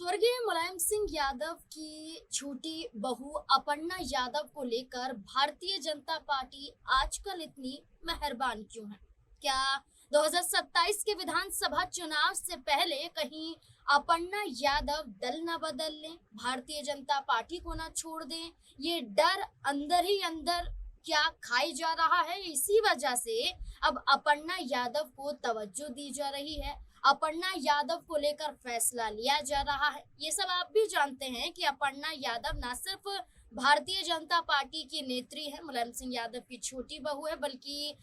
स्वर्गीय मुलायम सिंह यादव की छोटी बहू अपर्णा यादव को लेकर भारतीय जनता पार्टी आजकल इतनी मेहरबान क्यों है? क्या 2027 के विधानसभा चुनाव से पहले कहीं अपर्णा यादव दल न बदल लें, भारतीय जनता पार्टी को ना छोड़ दें? ये डर अंदर ही अंदर क्या खाई जा रहा है? इसी वजह से अब अपर्णा यादव को तवज्जो दी जा रही है, अपर्णा यादव को लेकर फैसला लिया जा रहा है। ये सब आप भी जानते हैं कि अपर्णा यादव ना सिर्फ भारतीय जनता पार्टी की नेत्री है, मुलायम सिंह यादव की छोटी बहू है, बल्कि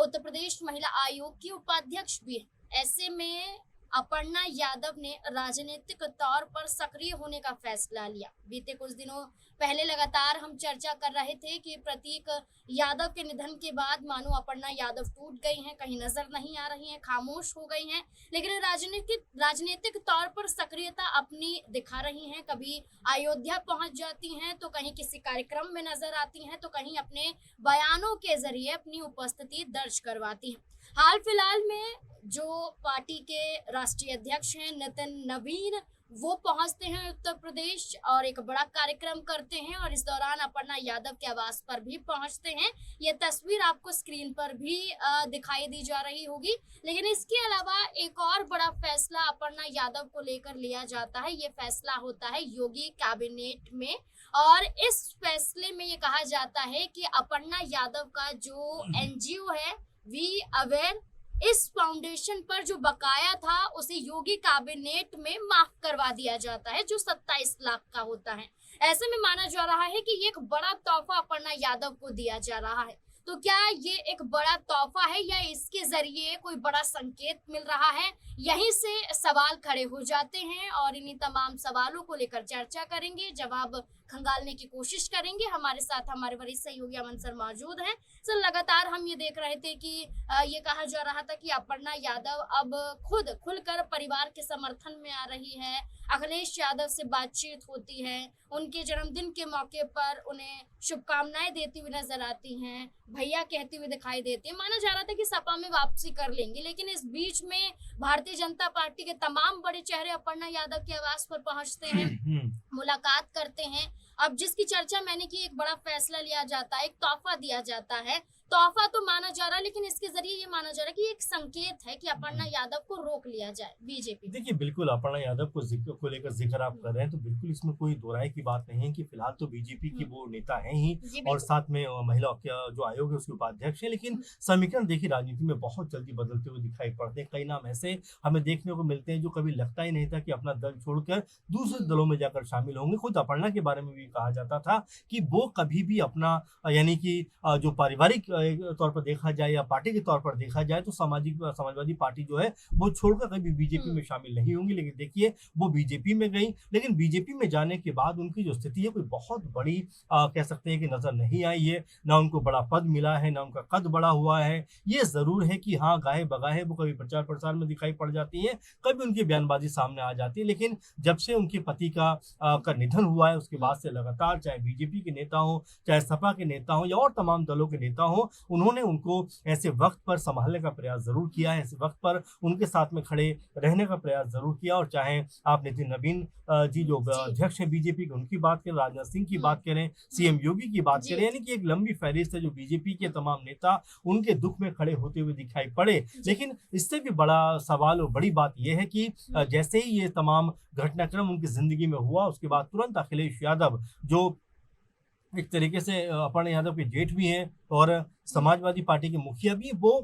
उत्तर प्रदेश महिला आयोग की उपाध्यक्ष भी है। ऐसे में अपर्णा यादव ने राजनीतिक तौर पर सक्रिय होने का फैसला लिया। बीते कुछ दिनों पहले लगातार हम चर्चा कर रहे थे कि प्रतीक यादव के निधन के बाद मानो अपर्णा यादव टूट गई हैं, कहीं नजर नहीं आ रही हैं, खामोश हो गई हैं, लेकिन राजनीतिक तौर पर सक्रियता अपनी दिखा रही हैं। कभी अयोध्या पहुंच जाती हैं, तो कहीं किसी कार्यक्रम में नजर आती हैं, तो कहीं अपने बयानों के जरिए अपनी उपस्थिति दर्ज करवाती हैं। हाल फिलहाल में जो पार्टी के राष्ट्रीय अध्यक्ष हैं नितिन नवीन, वो पहुंचते हैं उत्तर प्रदेश और एक बड़ा कार्यक्रम करते हैं, और इस दौरान अपर्णा यादव के आवास पर भी पहुंचते हैं। ये तस्वीर आपको स्क्रीन पर भी दिखाई दी जा रही होगी। लेकिन इसके अलावा एक और बड़ा फैसला अपर्णा यादव को लेकर लिया जाता है। ये फैसला होता है योगी कैबिनेट में, और इस फैसले में ये कहा जाता है कि अपर्णा यादव का जो एनजीओ है वी अवेयर, इस फाउंडेशन पर जो बकाया था उसे योगी कैबिनेट में माफ करवा दिया जाता है, जो 27 लाख का होता है। ऐसे में माना जा रहा है कि ये एक बड़ा तोहफा अपर्णा यादव को दिया जा रहा है। तो क्या ये एक बड़ा तोहफा है या इसके जरिए कोई बड़ा संकेत मिल रहा है? यहीं से सवाल खड़े हो जाते हैं, और इन्हीं तमाम सवालों को लेकर चर्चा करेंगे, जवाब खंगालने की कोशिश करेंगे। हमारे साथ हमारे वरिष्ठ सहयोगी अमन सर मौजूद हैं। सर, लगातार हम ये देख रहे थे कि ये कहा जा रहा था कि अपर्णा यादव अब खुद खुलकर परिवार के समर्थन में आ रही है, अखिलेश यादव से बातचीत होती है, उनके जन्मदिन के मौके पर उन्हें शुभकामनाएं देती हुई नजर आती हैं, भैया कहती हुई दिखाई देती है। माना जा रहा था कि सपा में वापसी कर लेंगी, लेकिन इस बीच में भारतीय जनता पार्टी के तमाम बड़े चेहरे अपर्णा यादव के आवास पर पहुंचते हैं, मुलाकात करते हैं। अब जिसकी चर्चा मैंने की, एक बड़ा फैसला लिया जाता है, एक तोहफा दिया जाता है। तोहफा तो माना जा रहा है, लेकिन इसके जरिए ये माना जा रहा है कि एक संकेत है कि अपर्णा यादव को रोक लिया जाए बीजेपी। देखिए, बिल्कुल अपर्णा यादव को लेकर जिक्र आप कर रहे हैं, तो बिल्कुल इसमें कोई दो राय की बात नहीं है कि फिलहाल तो बीजेपी की वो नेता है ही, और साथ में महिला जो आयोग है उसके उपाध्यक्ष है। लेकिन समीकरण देखिए राजनीति में बहुत जल्दी बदलते हुए दिखाई पड़ते हैं। कई नाम ऐसे हमें देखने को मिलते हैं जो कभी लगता ही नहीं था कि अपना दल छोड़कर दूसरे दलों में जाकर शामिल होंगे। खुद अपर्णा के बारे में भी कहा जाता था कि वो कभी भी अपना यानी कि जो पारिवारिक तौर पर देखा जाए या पार्टी के तौर पर देखा जाए, तो समाजवादी पार्टी जो है वो छोड़कर कभी बीजेपी में शामिल नहीं होंगी। लेकिन देखिए, वो बीजेपी में गई, लेकिन बीजेपी में जाने के बाद उनकी जो स्थिति है कोई बहुत बड़ी कह सकते हैं कि नजर नहीं आई है। ना उनको बड़ा पद मिला है, ना उनका कद बड़ा हुआ है। ये जरूर है कि हाँ, गाहे बगाहे वो कभी प्रचार प्रसार में दिखाई पड़ जाती है, कभी उनकी बयानबाजी सामने आ जाती है। लेकिन जब से उनके पति का निधन हुआ है, उसके बाद से लगातार चाहे बीजेपी के नेता हो, चाहे सपा के नेता हो या और तमाम दलों के नेता हो, उन्होंने उनको ऐसे वक्त पर संभालने का प्रयास जरूर किया है, ऐसे वक्त पर उनके साथ में खड़े रहने का प्रयास जरूर किया। और चाहे आप नितिन नवीन जी जो अध्यक्ष हैं बीजेपी के, उनकी बात करें, राजनाथ सिंह की बात करें, सीएम योगी की बात करें, यानी कि एक लंबी फहरिस्त है जो बीजेपी के तमाम नेता उनके दुख में खड़े होते हुए दिखाई पड़े। लेकिन इससे भी बड़ा सवाल और बड़ी बात यह है कि जैसे ही ये तमाम घटनाक्रम उनकी जिंदगी में हुआ, उसके बाद तुरंत अखिलेश यादव जो एक तरीके से अपर्णा यादव के जेठ भी हैं और समाजवादी पार्टी के मुखिया भी, वो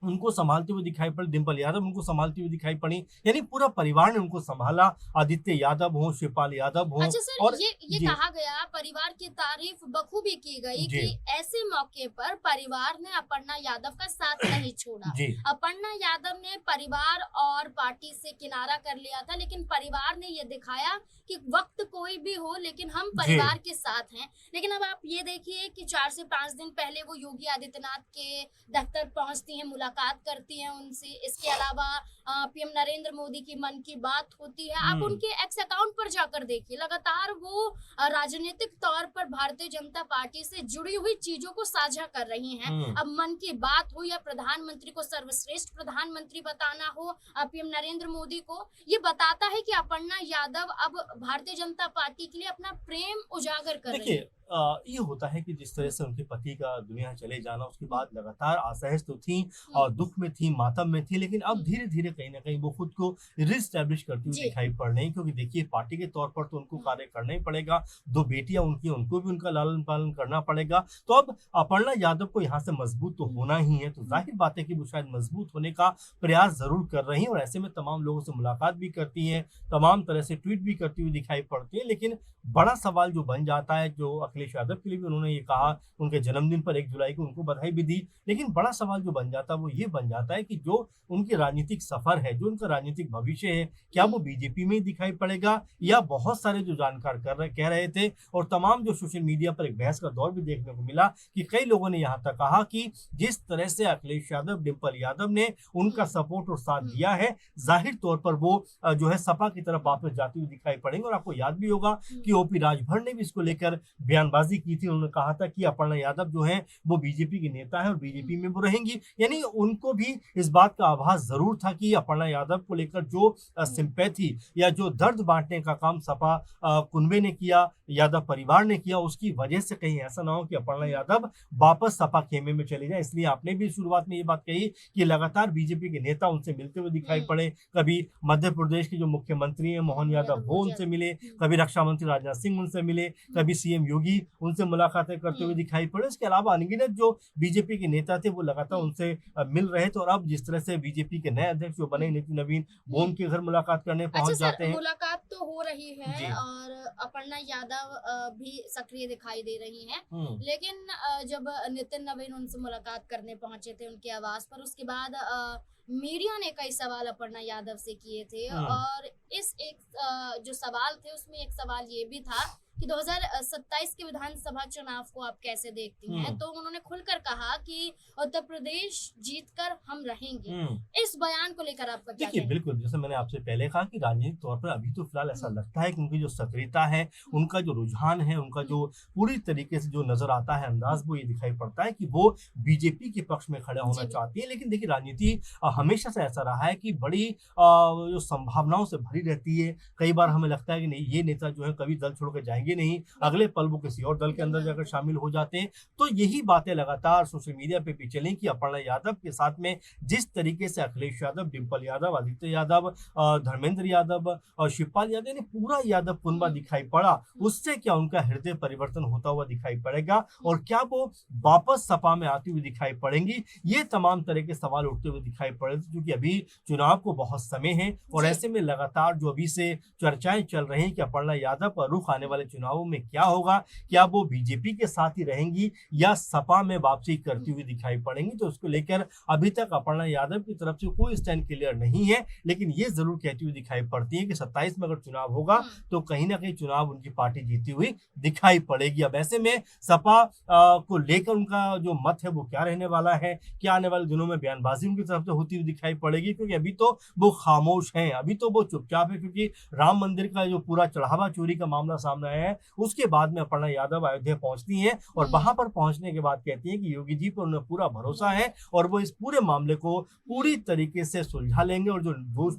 उनको संभालते हुए दिखाई पड़े। डिंपल यादव उनको संभालती हुई दिखाई पड़ी, यानी पूरा परिवार ने उनको संभाला। आदित्य यादव हो, शिवपाल यादव हो। अच्छा सर, और ये कहा गया, परिवार की तारीफ बखूबी की गई कि ऐसे मौके पर परिवार ने अपर्णा यादव का साथ नहीं छोड़ा। अपर्णा यादव ने परिवार और पार्टी से किनारा कर लिया था, लेकिन परिवार ने ये दिखाया कि वक्त कोई भी हो, लेकिन हम परिवार के साथ हैं। लेकिन अब आप ये देखिए कि 4 से 5 दिन पहले वो योगी आदित्यनाथ के दफ्तर पहुंचती हैं, मुलाकात करती हैं उनसे। इसके अलावा पीएम नरेंद्र मोदी की मन की बात होती है, आप हम्म। उनके एक्स अकाउंट पर जाकर देखिए, लगातार वो राजनीतिक तौर पर भारतीय जनता पार्टी से जुड़ी हुई चीजों को साझा कर रही हैं। हम्म। अब मन की बात हो या प्रधानमंत्री को सर्वश्रेष्ठ प्रधानमंत्री बताना हो, पीएम नरेंद्र मोदी को, ये बताता है कि अपर्णा यादव अब भारतीय जनता पार्टी के लिए अपना प्रेम उजागर कर रही देखिए है। ये होता है कि जिस तरह से उनके पति का दुनिया चले जाना, उसके बाद लगातार असहज तो थी और दुख में थी, मातम में थी, लेकिन अब धीरे धीरे कहीं ना कहीं वो खुद को रिस्टैब्लिश करती हुई जी। दिखाई पड़ रही हैं, क्योंकि देखिए पार्टी के तौर पर तो उनको कार्य करना ही पड़ेगा, 2 बेटियां उनकी, उनको भी उनका लालन पालन करना पड़ेगा। तो अब अपर्णा यादव को यहाँ से मजबूत तो होना ही है, तो जाहिर बात है कि वो शायद मजबूत होने का प्रयास जरूर कर रही हैं, और ऐसे में तमाम लोगों से मुलाकात भी करती हैं, तमाम तरह से ट्वीट भी करती हुई दिखाई पड़ती है। लेकिन बड़ा सवाल जो बन जाता है, जो अखिलेश यादव के लिए भी उन्होंने ये कहा, उनके जन्मदिन पर 1 जुलाई को उनको बधाई भी दी, लेकिन बड़ा सवाल जो बन जाता है वो ये बन जाता है कि जो उनके राजनीतिक सफर है, जो उनका राजनीतिक भविष्य है, क्या वो बीजेपी में ही दिखाई पड़ेगा, या बहुत सारे जो जानकार कह रहे थे, और तमाम जो सोशल मीडिया पर एक बहस का दौर भी देखने को मिला कि कई लोगों ने यहाँ तक कहा कि जिस तरह से अखिलेश यादव, डिम्पल यादव ने उनका सपोर्ट और साथ दिया है, जाहिर तौर पर वो जो है सपा की तरफ वापस जाती हुई दिखाई पड़ेंगे। और आपको याद भी होगा कि ओपी राजभर ने भी इसको लेकर बयानबाजी की थी, उन्होंने कहा था कि अपर्णा यादव जो है वो बीजेपी की नेता है और बीजेपी में वो रहेंगी, यानी उनको भी इस बात का आभास जरूर था कि अपर्णा यादव को लेकर जो सिंपैथी या जो दर्द बांटने का काम सपा कुनबे ने किया, यादव परिवार ने किया, उसकी वजह से कहीं ऐसा ना हो कि अपर्णा यादव वापस सपा खेमे में चले जाए। इसलिए आपने भी शुरुआत में ये बात कही कि लगातार बीजेपी के नेता उनसे मिलते हुए दिखाई पड़े, कभी मध्य प्रदेश के जो मुख्यमंत्री हैं मोहन यादव वो उनसे मिले, कभी रक्षा मंत्री राजनाथ सिंह उनसे मिले, कभी सीएम योगी उनसे मुलाकातें करते हुए दिखाई पड़े। इसके अलावा अनगिनत जो बीजेपी के नेता थे वो लगातार उनसे मिल रहे थे, और अब जिस तरह से बीजेपी के नए अध्यक्ष जो बने नितिन नवीन, वो उनके घर मुलाकात करने पहुंच जाते हैं। मुलाकात तो हो रही है जी। और अपर्णा यादव भी सक्रिय दिखाई दे रही हैं, लेकिन जब नितिन नवीन उनसे मुलाकात करने पहुंचे थे उनके आवास पर, उसके बाद मीडिया ने कई सवाल अपर्णा यादव से किए थे, और इस एक जो सवाल थे उसमें एक सवाल ये भी था कि 2027 के विधानसभा चुनाव को आप कैसे देखती हैं, तो उन्होंने खुलकर कहा कि उत्तर प्रदेश जीतकर हम रहेंगे। इस बयान को लेकर आपका क्या देखिए कहना है? बिल्कुल, जैसे मैंने आपसे पहले कहा कि राजनीतिक तौर पर अभी तो फिलहाल ऐसा लगता है कि उनकी जो सक्रियता है, उनका जो रुझान है, उनका जो पूरी तरीके से जो नजर आता है अंदाज, वो ये दिखाई पड़ता है कि वो बीजेपी के पक्ष में खड़ा होना चाहती है। लेकिन देखिए राजनीति हमेशा से ऐसा रहा है कि बड़ी जो संभावनाओं से भरी रहती है। कई बार हमें लगता है कि नहीं, ये नेता जो है कभी दल छोड़ के जाएंगे नहीं, अगले पल वो किसी और दल के अंदर जाकर शामिल हो जाते हैं। तो यही बातें लगातार सोशल मीडिया पे भी चलें कि अपर्णा यादव के साथ में जिस तरीके से अखिलेश यादव, डिम्पल यादव, आदित्य यादव, धर्मेंद्र यादव और शिवपाल यादव ने पूरा यादव कुनबा दिखाई पड़ा, उससे क्या उनका हृदय परिवर्तन होता हुआ दिखाई पड़ेगा, और क्या वो वापस सपा में आती हुई दिखाई पड़ेंगी, ये तमाम तरह के सवाल उठते हुए दिखाई पड़े, क्योंकि अभी चुनाव को बहुत समय है, और ऐसे में लगातार जो अभी से चर्चाएं चल रही हैं कि अपर्णा यादव का रुख आने वाले चुनावों में क्या होगा, क्या वो बीजेपी के साथ ही रहेंगी या सपा में वापसी करती हुई दिखाई पड़ेंगी। तो उसको लेकर अभी तक अपर्णा यादव की तरफ से कोई स्टैंड क्लियर नहीं है, लेकिन ये जरूर कहती हुई दिखाई पड़ती है कि 27 में अगर चुनाव होगा तो कहीं ना कहीं चुनाव उनकी पार्टी जीती हुई दिखाई पड़ेगी। अब ऐसे में सपा को लेकर उनका जो मत है वो क्या रहने वाला है, क्या आने वाले दिनों में बयानबाजी उनकी तरफ से होती हुई दिखाई पड़ेगी, क्योंकि अभी तो वो खामोश हैं, अभी तो वो चुपचाप है, क्योंकि राम मंदिर का जो पूरा चढ़ावा चोरी का मामला सामने आया है, उसके बाद में अपर्णा यादव अयोध्या पहुंचती हैं, और वहां पर पहुंचने के बाद कहती हैं कि योगी जी पर उन्हें पूरा भरोसा है और वो इस पूरे मामले को पूरी तरीके से सुलझा लेंगे, और जो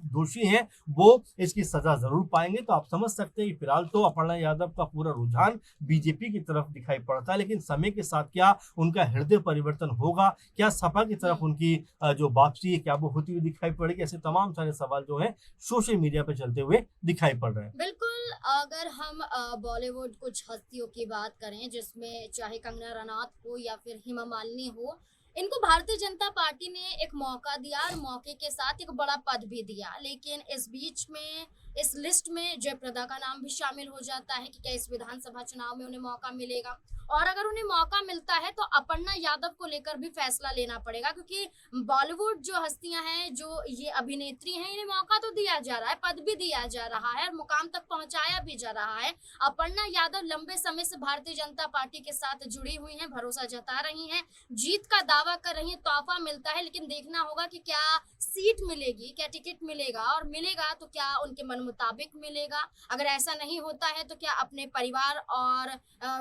दोषी हैं वो इसकी सजा जरूर पाएंगे। तो आप समझ सकते हैं कि फिलहाल तो अपर्णा यादव का पूरा रुझान बीजेपी की तरफ दिखाई पड़ता है, लेकिन समय के साथ क्या उनका हृदय परिवर्तन होगा, क्या सपा की तरफ उनकी जो वापसी है क्या वो होती हुई दिखाई पड़ेगी, ऐसे तमाम सारे सवाल जो है सोशल मीडिया पर चलते हुए दिखाई पड़ रहे हैं। बिल्कुल, अगर हम बॉलीवुड कुछ हस्तियों की बात करें, जिसमें चाहे कंगना रनौत हो या फिर हेमा मालिनी हो, इनको भारतीय जनता पार्टी ने एक मौका दिया और मौके के साथ एक बड़ा पद भी दिया, लेकिन इस बीच में इस लिस्ट में जयप्रदा का नाम भी शामिल हो जाता है कि क्या इस विधानसभा चुनाव में उन्हें मौका मिलेगा। और अगर उन्हें मौका मिलता है तो अपर्णा यादव को लेकर भी फैसला लेना पड़ेगा, क्योंकि बॉलीवुड जो हस्तियां हैं, जो ये अभिनेत्री हैं, इन्हें मौका तो दिया जा रहा है, पद भी दिया जा रहा है और मुकाम तक पहुंचाया भी जा रहा है। अपर्णा यादव लंबे समय से भारतीय जनता पार्टी के साथ जुड़ी हुई हैं, भरोसा जता रही हैं, जीत का दावा कर रही हैं, तोहफा मिलता है, लेकिन देखना होगा कि क्या सीट मिलेगी, क्या टिकट मिलेगा, और मिलेगा तो क्या उनके मन मुताबिक मिलेगा। अगर ऐसा नहीं होता है तो क्या अपने परिवार और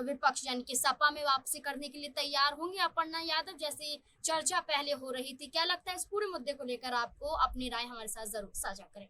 विपक्ष यानी कि सपा में वापसी करने के लिए तैयार होंगे अपर्णा यादव, जैसी चर्चा पहले हो रही थी। क्या लगता है इस पूरे मुद्दे को लेकर आपको? अपनी राय हमारे साथ जरूर साझा करें।